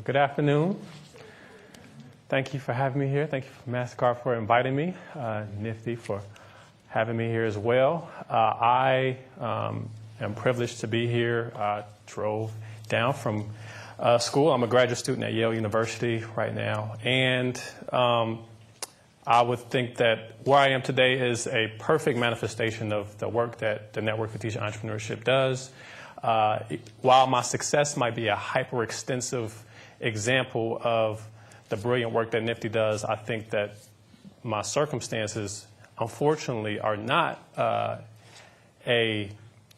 Good afternoon. Thank you for having me here. Thank you, MasterCard, for inviting me, NFTE for having me here as well. I am privileged to be here. I drove down from school. I'm a graduate student at Yale University right now, and I would think that where I am today is a perfect manifestation of the work that the Network for Teaching Entrepreneurship does. While my success might be a hyper-extensive example of the brilliant work that NFTE does, I think that my circumstances, unfortunately, are not a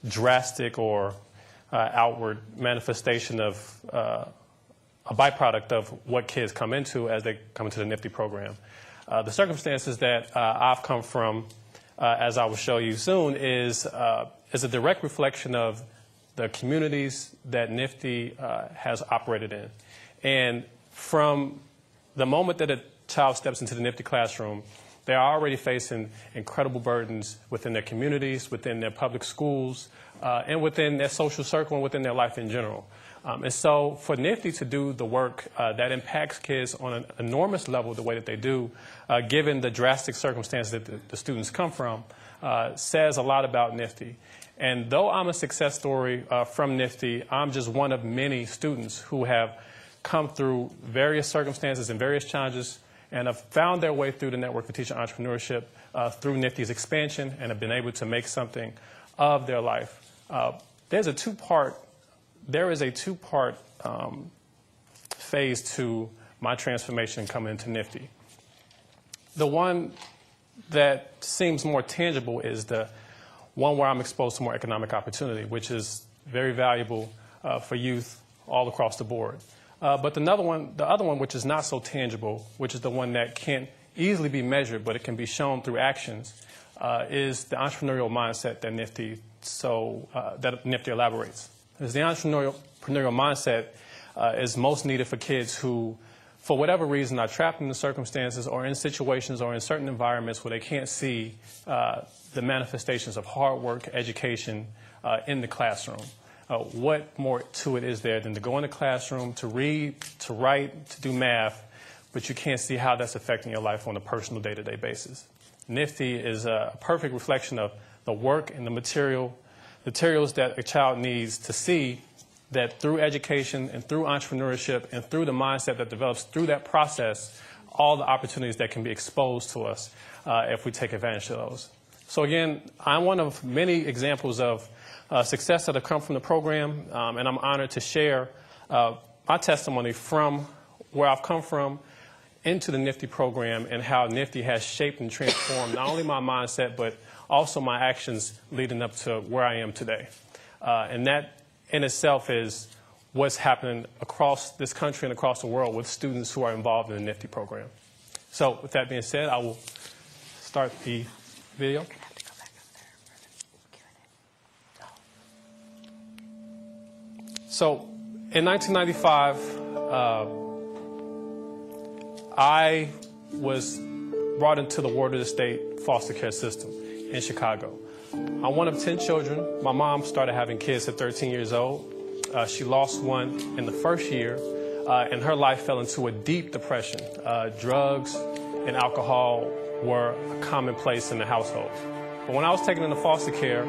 drastic or outward manifestation of a byproduct of what kids come into as they come into the NFTE program. The circumstances that I've come from, as I will show you soon, is a direct reflection of the communities that NFTE has operated in. And from the moment that a child steps into the NFTE classroom, they are already facing incredible burdens within their communities, within their public schools, and within their social circle and within their life in general. And so for NFTE to do the work that impacts kids on an enormous level the way that they do, given the drastic circumstances that the students come from, says a lot about NFTE. And though I'm a success story from NFTE, I'm just one of many students who have come through various circumstances and various challenges and have found their way through the Network for Teaching Entrepreneurship through NFTE's expansion and have been able to make something of their life. There is a two-part phase to my transformation coming into NFTE. The one that seems more tangible is the one where I'm exposed to more economic opportunity, which is very valuable for youth all across the board. But the other one, which is not so tangible, which is the one that can't easily be measured, but it can be shown through actions, is the entrepreneurial mindset that NFTE elaborates. Because the entrepreneurial mindset is most needed for kids who, for whatever reason, are trapped in the circumstances or in situations or in certain environments where they can't see the manifestations of hard work, education in the classroom. What more to it is there than to go in the classroom, to read, to write, to do math, but you can't see how that's affecting your life on a personal day-to-day basis. NFTE is a perfect reflection of the work and the materials that a child needs to see that through education and through entrepreneurship and through the mindset that develops through that process, all the opportunities that can be exposed to us if we take advantage of those. So again, I'm one of many examples of success that have come from the program, and I'm honored to share my testimony from where I've come from into the NFTE program and how NFTE has shaped and transformed not only my mindset, but also my actions leading up to where I am today. And that in itself is what's happening across this country and across the world with students who are involved in the NFTE program. So with that being said, I will start the video. So in 1995, I was brought into the Ward of the State foster care system in Chicago. I'm one of 10 children. My mom started having kids at 13 years old. She lost one in the first year, and her life fell into a deep depression. Drugs and alcohol were a commonplace in the household. But when I was taken into foster care,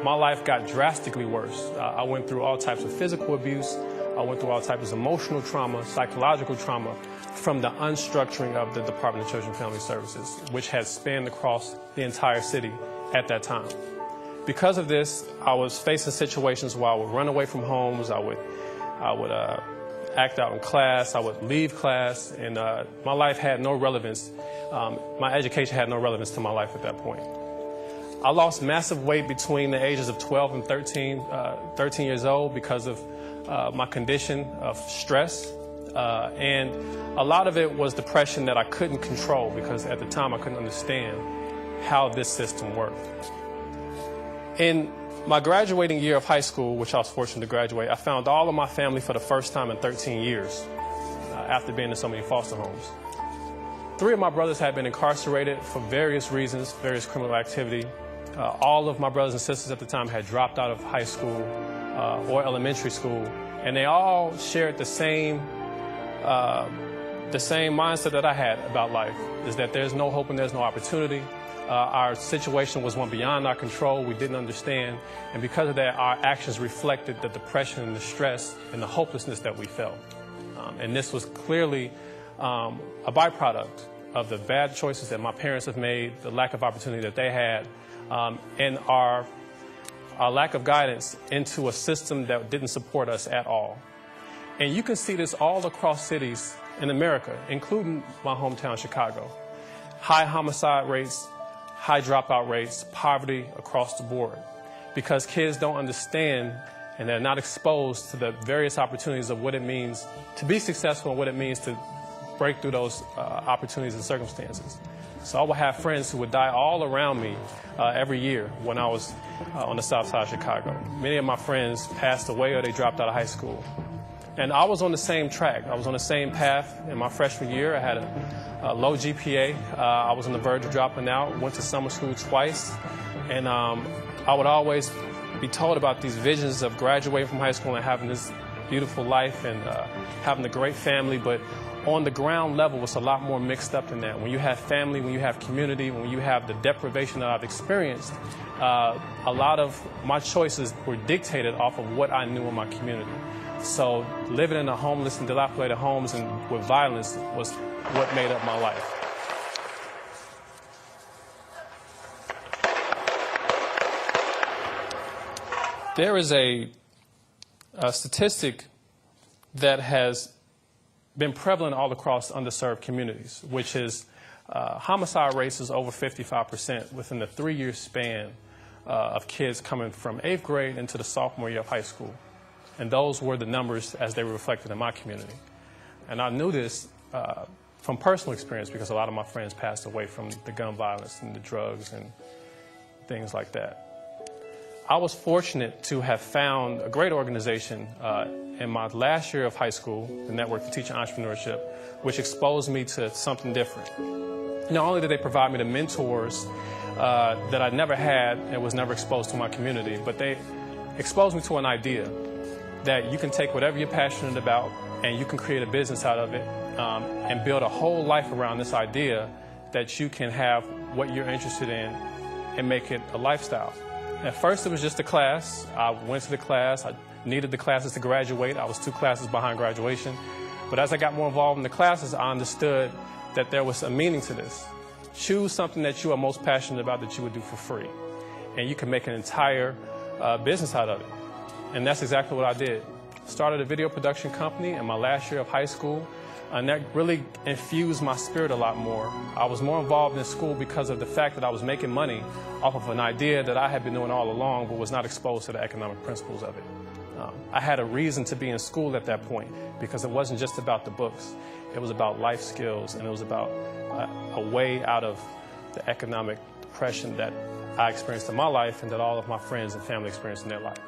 my life got drastically worse. I went through all types of physical abuse. I went through all types of emotional trauma, psychological trauma from the unstructuring of the Department of Children and Family Services, which had spanned across the entire city at that time. Because of this, I was facing situations where I would run away from homes, I would act out in class, I would leave class, and my life had no relevance. My education had no relevance to my life at that point. I lost massive weight between the ages of 12 and 13 years old because of my condition of stress. And a lot of it was depression that I couldn't control because at the time I couldn't understand how this system worked. In my graduating year of high school, which I was fortunate to graduate, I found all of my family for the first time in 13 years after being in so many foster homes. 3 of my brothers had been incarcerated for various reasons, various criminal activity. All of my brothers and sisters at the time had dropped out of high school or elementary school, and they all shared the same the same mindset that I had about life, is that there's no hope and there's no opportunity. Our situation was one beyond our control. We didn't understand. And because of that, our actions reflected the depression and the stress and the hopelessness that we felt. And this was clearly a byproduct of the bad choices that my parents have made, the lack of opportunity that they had, and our lack of guidance into a system that didn't support us at all. And you can see this all across cities in America, including my hometown, Chicago. High homicide rates, high dropout rates, poverty across the board, because kids don't understand and they're not exposed to the various opportunities of what it means to be successful and what it means to break through those opportunities and circumstances. So I would have friends who would die all around me every year when I was on the south side of Chicago. Many of my friends passed away or they dropped out of high school. And I was on the same track. I was on the same path in my freshman year. I had a low GPA. I was on the verge of dropping out, went to summer school twice. And I would always be told about these visions of graduating from high school and having this beautiful life and having a great family. But on the ground level, it's a lot more mixed up than that. When you have family, when you have community, when you have the deprivation that I've experienced, a lot of my choices were dictated off of what I knew in my community. So living in a homeless and dilapidated homes and with violence was what made up my life. There is a statistic that has been prevalent all across underserved communities, which is homicide rates is over 55% within the 3-year span of kids coming from 8th grade into the sophomore year of high school. And those were the numbers as they were reflected in my community. And I knew this from personal experience because a lot of my friends passed away from the gun violence and the drugs and things like that. I was fortunate to have found a great organization in my last year of high school, the Network for Teaching Entrepreneurship, which exposed me to something different. Not only did they provide me the mentors that I never had and was never exposed to my community, but they exposed me to an idea that you can take whatever you're passionate about and you can create a business out of it and build a whole life around this idea that you can have what you're interested in and make it a lifestyle. At first, it was just a class. I went to the class. I needed the classes to graduate. I was 2 classes behind graduation. But as I got more involved in the classes, I understood that there was a meaning to this. Choose something that you are most passionate about that you would do for free. And you can make an entire business out of it. And that's exactly what I did. Started a video production company in my last year of high school, and that really infused my spirit a lot more. I was more involved in school because of the fact that I was making money off of an idea that I had been doing all along, but was not exposed to the economic principles of it. I had a reason to be in school at that point because it wasn't just about the books. It was about life skills, and it was about a way out of the economic depression that I experienced in my life and that all of my friends and family experienced in their life.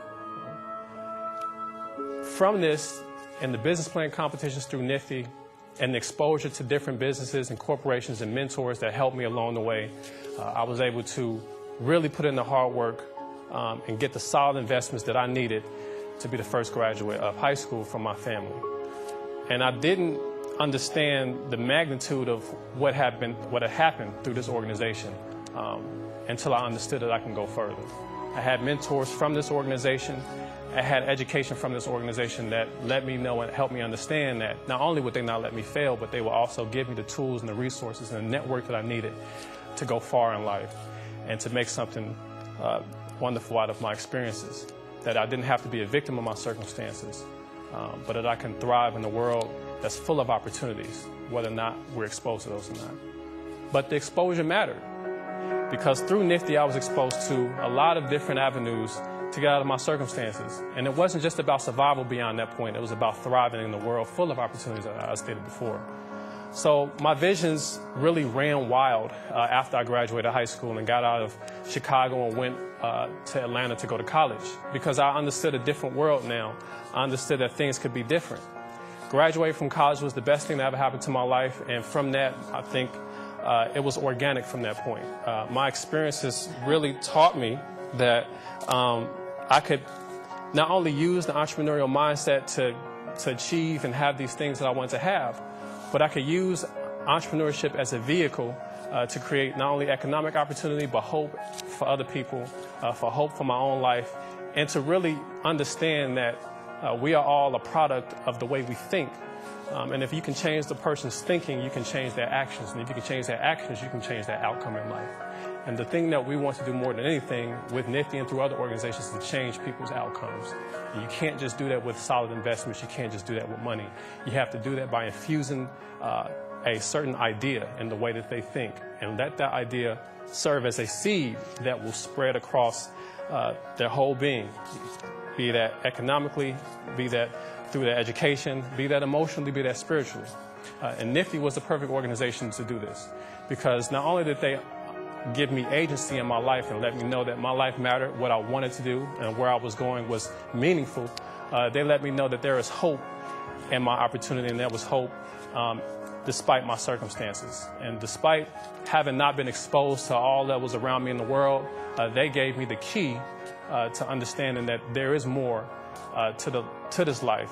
From this, and the business plan competitions through NFTE, and the exposure to different businesses and corporations and mentors that helped me along the way, I was able to really put in the hard work and get the solid investments that I needed to be the first graduate of high school from my family. And I didn't understand the magnitude of what had happened through this organization until I understood that I can go further. I had mentors from this organization. I had education from this organization that let me know and helped me understand that not only would they not let me fail, but they will also give me the tools and the resources and the network that I needed to go far in life and to make something wonderful out of my experiences. That I didn't have to be a victim of my circumstances, but that I can thrive in a world that's full of opportunities, whether or not we're exposed to those or not. But the exposure mattered, because through NFTE I was exposed to a lot of different avenues to get out of my circumstances. And it wasn't just about survival beyond that point. It was about thriving in a world full of opportunities, as I stated before. So my visions really ran wild after I graduated high school and got out of Chicago and went to Atlanta to go to college, because I understood a different world now. I understood that things could be different. Graduating from college was the best thing that ever happened to my life, and from that, I think it was organic from that point. My experiences really taught me that I could not only use the entrepreneurial mindset to to achieve and have these things that I wanted to have. But I could use entrepreneurship as a vehicle to create not only economic opportunity, but hope for other people, for hope for my own life, and to really understand that we are all a product of the way we think. And if you can change the person's thinking, you can change their actions. And if you can change their actions, you can change their outcome in life. And the thing that we want to do more than anything with NFTE and through other organizations is to change people's outcomes. And you can't just do that with solid investments. You can't just do that with money. You have to do that by infusing a certain idea in the way that they think, and let that idea serve as a seed that will spread across their whole being, be that economically, be that through their education, be that emotionally, be that spiritually. And NFTE was the perfect organization to do this, because not only did they give me agency in my life and let me know that my life mattered, what I wanted to do, and where I was going was meaningful, they let me know that there is hope in my opportunity, and there was hope despite my circumstances. And despite having not been exposed to all that was around me in the world, they gave me the key to understanding that there is more to this life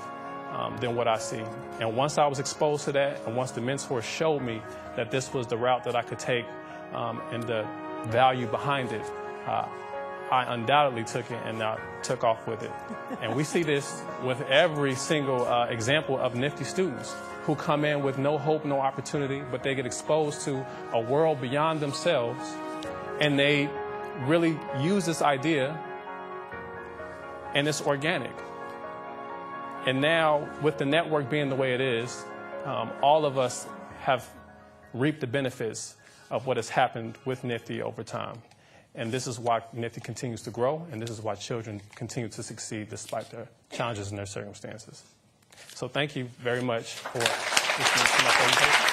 than what I see. And once I was exposed to that, and once the mentor showed me that this was the route that I could take and the value behind it, I undoubtedly took it, and I took off with it. And we see this with every single example of NFTE students who come in with no hope, no opportunity, but they get exposed to a world beyond themselves, and they really use this idea, and it's organic. And now, with the network being the way it is, all of us have reaped the benefits of what has happened with NFTE over time. And this is why NFTE continues to grow, and this is why children continue to succeed despite their challenges and their circumstances. So thank you very much for listening to my presentation.